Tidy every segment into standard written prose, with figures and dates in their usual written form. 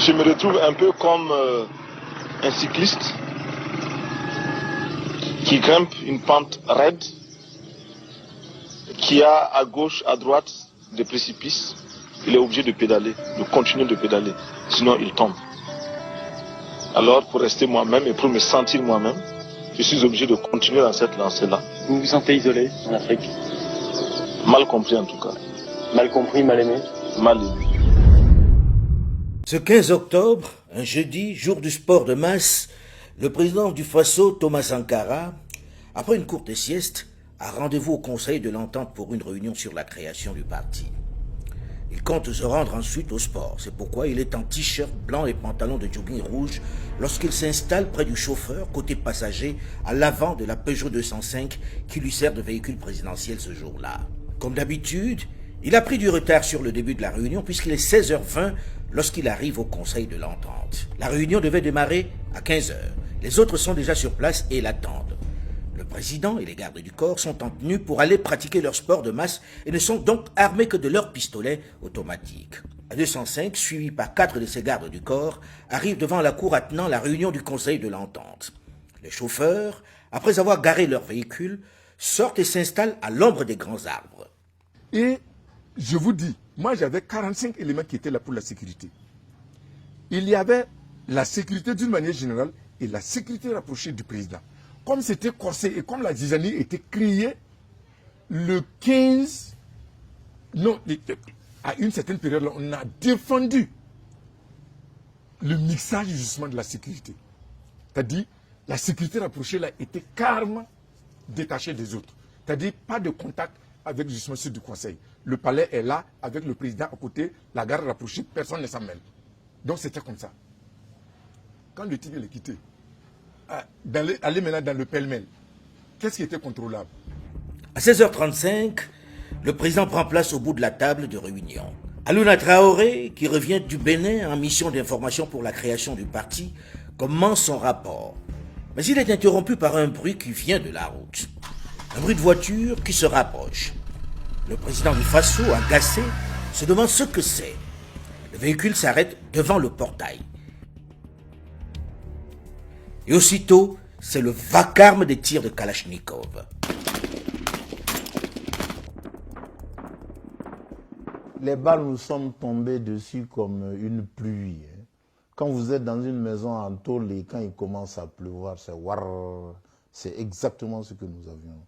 Je me retrouve un peu comme un cycliste qui grimpe une pente raide, qui a à gauche, à droite des précipices. Il est obligé de pédaler, de continuer de pédaler, sinon il tombe. Alors, pour rester moi-même et pour me sentir moi-même, je suis obligé de continuer dans cette lancée-là. Vous vous sentez isolé en Afrique? Mal compris en tout cas. Mal compris, mal aimé? Mal aimé. Ce 15 octobre, un jeudi, jour du sport de masse, le président du Faso, Thomas Sankara, après une courte sieste, a rendez-vous au Conseil de l'Entente pour une réunion sur la création du parti. Il compte se rendre ensuite au sport. C'est pourquoi il est en t-shirt blanc et pantalon de jogging rouge lorsqu'il s'installe près du chauffeur, côté passager, à l'avant de la Peugeot 205 qui lui sert de véhicule présidentiel ce jour-là. Comme d'habitude, il a pris du retard sur le début de la réunion puisqu'il est 16h20 lorsqu'il arrive au Conseil de l'Entente. La réunion devait démarrer à 15h. Les autres sont déjà sur place et l'attendent. Le président et les gardes du corps sont en tenue pour aller pratiquer leur sport de masse et ne sont donc armés que de leurs pistolets automatiques. La 205, suivi par 4 de ses gardes du corps, arrive devant la cour attenant la réunion du Conseil de l'Entente. Les chauffeurs, après avoir garé leur véhicule, sortent et s'installent à l'ombre des grands arbres. Et je vous dis, moi j'avais 45 éléments qui étaient là pour la sécurité. Il y avait la sécurité d'une manière générale et la sécurité rapprochée du président. Comme c'était corsé et comme la zizanie était créée le 15, non, à une certaine période, là, on a défendu le mixage justement de la sécurité. C'est-à-dire, la sécurité rapprochée là était carrément détachée des autres. C'est-à-dire, pas de contact avec justement ceux du conseil. Le palais est là, avec le président à côté, la garde rapprochée, personne ne s'en mêle. Donc c'était comme ça. Quand le tigre est quitté, aller maintenant dans le pêle-mêle, qu'est-ce qui était contrôlable? À 16h35, le président prend place au bout de la table de réunion. Alouna Traoré, qui revient du Bénin en mission d'information pour la création du parti, commence son rapport. Mais il est interrompu par un bruit qui vient de la route. Un bruit de voiture qui se rapproche. Le président du Faso, agacé, se demande ce que c'est. Le véhicule s'arrête devant le portail. Et aussitôt, c'est le vacarme des tirs de Kalachnikov. Les balles nous sont tombées dessus comme une pluie. Quand vous êtes dans une maison en tôle et quand il commence à pleuvoir, c'est exactement ce que nous avions.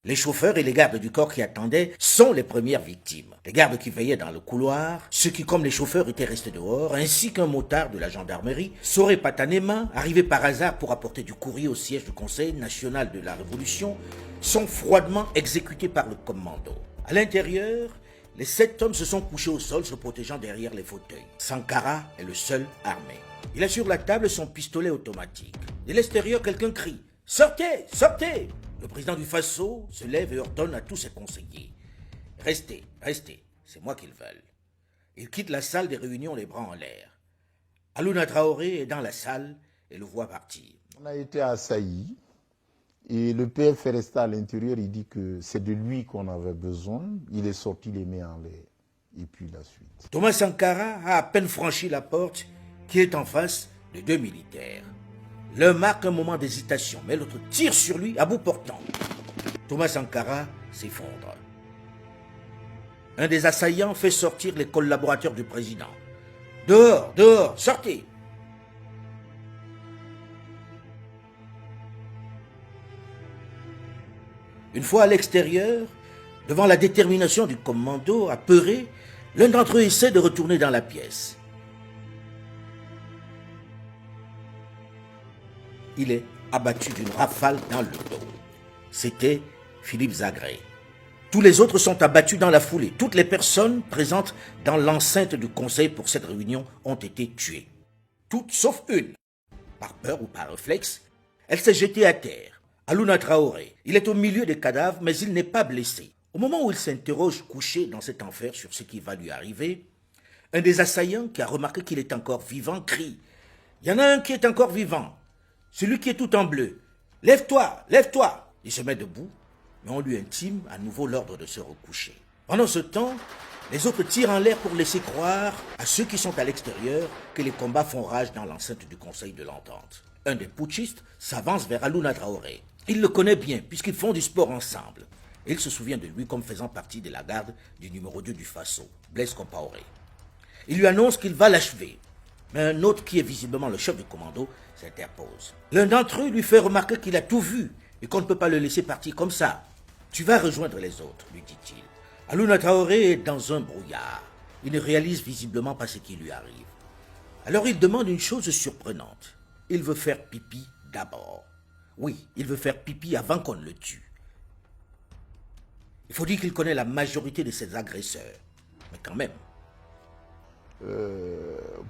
Les chauffeurs et les gardes du corps qui attendaient sont les premières victimes. Les gardes qui veillaient dans le couloir, ceux qui, comme les chauffeurs, étaient restés dehors, ainsi qu'un motard de la gendarmerie, Soré Patanema, arrivé par hasard pour apporter du courrier au siège du Conseil national de la Révolution, sont froidement exécutés par le commando. À l'intérieur, les 7 hommes se sont couchés au sol, se protégeant derrière les fauteuils. Sankara est le seul armé. Il a sur la table son pistolet automatique. De l'extérieur, quelqu'un crie « Sortez! Sortez !» Le président du Faso se lève et ordonne à tous ses conseillers. « Restez, restez, c'est moi qu'ils veulent. » Il quitte la salle des réunions les bras en l'air. Alouna Traoré est dans la salle et le voit partir. On a été assaillis et le PF est resté à l'intérieur. Il dit que c'est de lui qu'on avait besoin. Il est sorti les mains en l'air. Et puis la suite. Thomas Sankara a à peine franchi la porte qui est en face de 2 militaires. L'un marque un moment d'hésitation, mais l'autre tire sur lui à bout portant. Thomas Sankara s'effondre. Un des assaillants fait sortir les collaborateurs du président. « Dehors, dehors, sortez !» Une fois à l'extérieur, devant la détermination du commando, apeuré, l'un d'entre eux essaie de retourner dans la pièce. Il est abattu d'une rafale dans le dos. C'était Philippe Zagré. Tous les autres sont abattus dans la foulée. Toutes les personnes présentes dans l'enceinte du conseil pour cette réunion ont été tuées. Toutes sauf une. Par peur ou par réflexe, elle s'est jetée à terre. Alouna Traoré. Il est au milieu des cadavres, mais il n'est pas blessé. Au moment où il s'interroge couché dans cet enfer sur ce qui va lui arriver, un des assaillants qui a remarqué qu'il est encore vivant crie « Il y en a un qui est encore vivant. Celui qui est tout en bleu. Lève-toi, lève-toi !» Il se met debout, mais on lui intime à nouveau l'ordre de se recoucher. Pendant ce temps, les autres tirent en l'air pour laisser croire à ceux qui sont à l'extérieur que les combats font rage dans l'enceinte du Conseil de l'Entente. Un des putschistes s'avance vers Alioune Traoré. Il le connaît bien puisqu'ils font du sport ensemble. Et il se souvient de lui comme faisant partie de la garde du numéro 2 du Faso, Blaise Compaoré. Il lui annonce qu'il va l'achever. Mais un autre qui est visiblement le chef du commando s'interpose. L'un d'entre eux lui fait remarquer qu'il a tout vu et qu'on ne peut pas le laisser partir comme ça. Tu vas rejoindre les autres, lui dit-il. Alioune Traoré est dans un brouillard. Il ne réalise visiblement pas ce qui lui arrive. Alors il demande une chose surprenante. Il veut faire pipi d'abord. Oui, il veut faire pipi avant qu'on ne le tue. Il faut dire qu'il connaît la majorité de ses agresseurs. Mais quand même.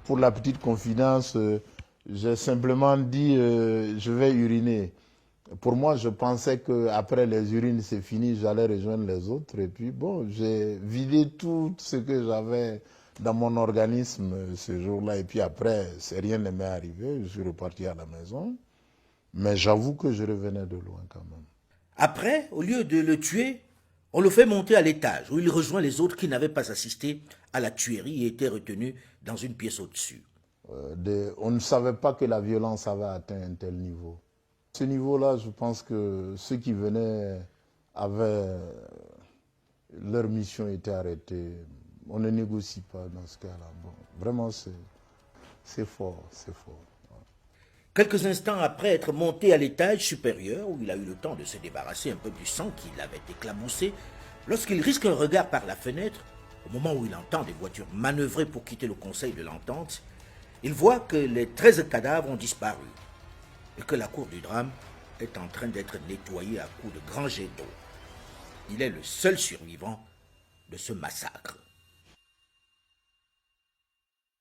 Pour la petite confidence, j'ai simplement dit je vais uriner. Pour moi, je pensais qu'après les urines, c'est fini, j'allais rejoindre les autres. Et puis bon, j'ai vidé tout ce que j'avais dans mon organisme ce jour-là. Et puis après, rien ne m'est arrivé. Je suis reparti à la maison. Mais j'avoue que je revenais de loin quand même. Après, au lieu de le tuer, on le fait monter à l'étage où il rejoint les autres qui n'avaient pas assisté à la tuerie et étaient retenus dans une pièce au-dessus. On ne savait pas que la violence avait atteint un tel niveau. À ce niveau-là, je pense que ceux qui venaient avaient leur mission était arrêtée. On ne négocie pas dans ce cas-là. Bon, vraiment, c'est fort, c'est fort. Quelques instants après être monté à l'étage supérieur, où il a eu le temps de se débarrasser un peu du sang qui l'avait éclaboussé, lorsqu'il risque un regard par la fenêtre, au moment où il entend des voitures manœuvrer pour quitter le Conseil de l'Entente, il voit que les 13 cadavres ont disparu et que la cour du drame est en train d'être nettoyée à coups de grands jets d'eau. Il est le seul survivant de ce massacre.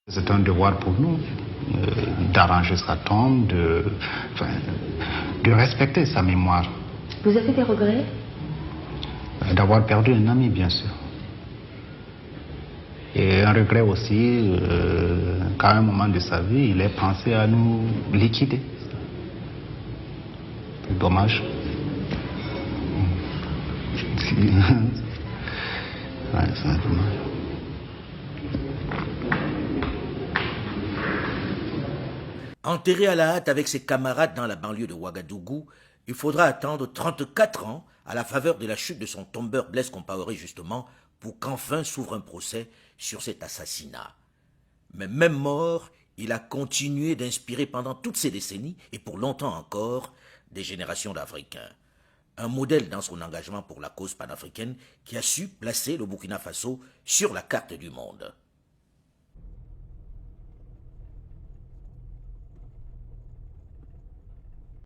C'est un devoir pour nous d'arranger sa tombe, de respecter sa mémoire. Vous avez des regrets? D'avoir perdu un ami, bien sûr. Et un regret aussi qu'à un moment de sa vie, il ait pensé à nous liquider. C'est dommage. Ouais, c'est dommage. Enterré à la hâte avec ses camarades dans la banlieue de Ouagadougou, il faudra attendre 34 ans à la faveur de la chute de son tombeur Blaise Compaoré justement pour qu'enfin s'ouvre un procès sur cet assassinat. Mais même mort, il a continué d'inspirer pendant toutes ces décennies et pour longtemps encore des générations d'Africains. Un modèle dans son engagement pour la cause panafricaine qui a su placer le Burkina Faso sur la carte du monde.